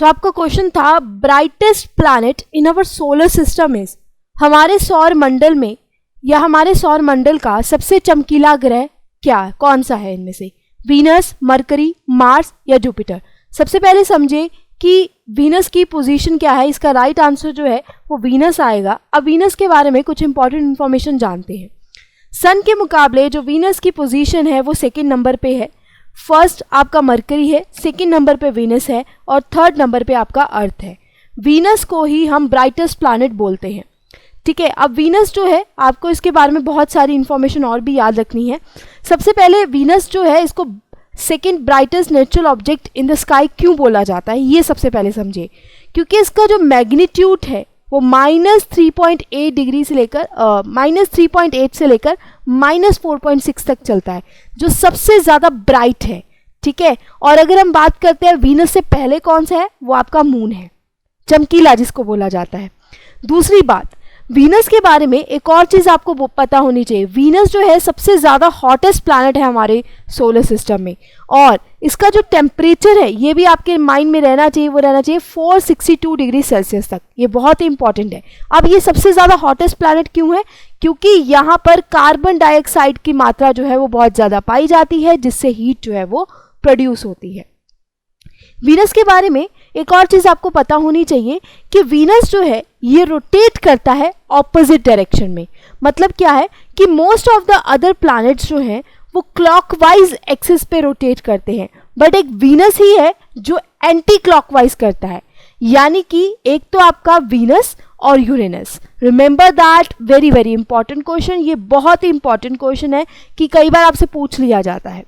सो आपका क्वेश्चन था brightest planet in our solar system is, हमारे सौर मंडल में या हमारे सौर मंडल का सबसे चमकीला ग्रह क्या, कौन सा है इनमें से? वीनस, मरकरी, मार्स या जुपिटर? सबसे पहले समझे कि वीनस की पोजीशन क्या है। इसका राइट आंसर जो है वो वीनस आएगा। अब वीनस के बारे में कुछ इंपॉर्टेंट इंफॉर्मेशन जानते हैं। सन के मुकाबले जो वीनस की पोजीशन है वो सेकंड नंबर पे है। फर्स्ट आपका मरकरी है, सेकंड नंबर पे वीनस है और थर्ड नंबर पे आपका अर्थ है। वीनस को ही हम ब्राइटेस्ट प्लैनेट बोलते हैं, ठीक है। अब वीनस जो है आपको इसके बारे में बहुत सारी इंफॉर्मेशन और भी याद रखनी है। सबसे पहले वीनस जो है इसको second brightest natural object in the sky क्यों बोला जाता है, ये सबसे पहले समझिए। क्योंकि इसका जो मैग्नीट्यूड है वो -3.8 डिग्री से लेकर -3.8 से लेकर -4.6 तक चलता है, जो सबसे ज़्यादा ब्राइट है, ठीक है। और अगर हम बात करते हैं वीनस से पहले कौन सा है, वो आपका मून है, चमकीला जिसको बोला जाता है। दूसरी बात, वीनस के बारे में एक और चीज़ आपको पता होनी चाहिए। वीनस जो है सबसे ज़्यादा हॉटेस्ट प्लैनेट है हमारे सोलर सिस्टम में, और इसका जो टेम्परेचर है ये भी आपके माइंड में रहना चाहिए, वो रहना चाहिए 462 डिग्री सेल्सियस तक। ये बहुत ही इंपॉर्टेंट है। अब ये सबसे ज़्यादा हॉटेस्ट प्लैनेट क्यों है? क्योंकि यहाँ पर कार्बन डाइऑक्साइड की मात्रा जो है वो बहुत ज़्यादा पाई जाती है, जिससे हीट जो है वो प्रोड्यूस होती है। वीनस के बारे में एक और चीज़ आपको पता होनी चाहिए कि वीनस जो है ये रोटेट करता है ऑपोजिट डायरेक्शन में। मतलब क्या है कि most of the other planets जो हैं वो क्लॉकवाइज एक्सिस पे रोटेट करते हैं, बट एक वीनस ही है जो एंटी क्लॉकवाइज करता है। यानी कि एक तो आपका वीनस और Uranus. Remember that, very very important question. ये बहुत ही इंपॉर्टेंट क्वेश्चन है कि कई बार आपसे पूछ लिया जाता है।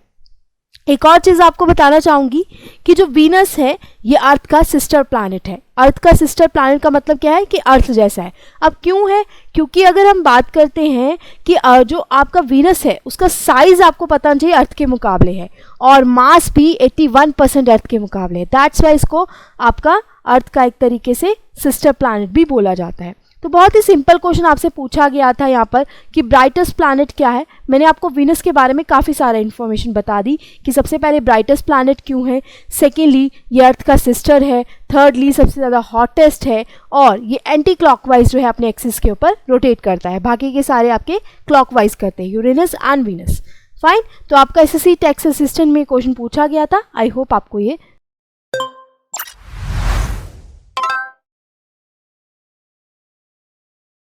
एक और चीज़ आपको बताना चाहूँगी कि जो वीनस है ये अर्थ का सिस्टर प्लैनेट है। अर्थ का सिस्टर प्लैनेट का मतलब क्या है कि अर्थ जैसा है। अब क्यों है? क्योंकि अगर हम बात करते हैं कि जो आपका वीनस है उसका साइज आपको पता चाहिए अर्थ के मुकाबले है, और मास भी 81% अर्थ के मुकाबले है। दैट्स वाई इसको आपका अर्थ का एक तरीके से सिस्टर प्लैनेट भी बोला जाता है। तो बहुत ही सिंपल क्वेश्चन आपसे पूछा गया था यहाँ पर कि ब्राइटेस्ट प्लैनेट क्या है। मैंने आपको वीनस के बारे में काफ़ी सारा इन्फॉर्मेशन बता दी कि सबसे पहले ब्राइटेस्ट प्लैनेट क्यों है, सेकेंडली ये अर्थ का सिस्टर है, थर्डली सबसे ज़्यादा हॉटेस्ट है, और ये एंटी क्लॉकवाइज जो है अपने एक्सिस के ऊपर रोटेट करता है। बाकी के सारे आपके क्लॉकवाइज करते हैं, यूरेनस एंड वीनस। फाइन, तो आपका एसएससी टैक्स असिस्टेंट में क्वेश्चन पूछा गया था। आई होप आपको ये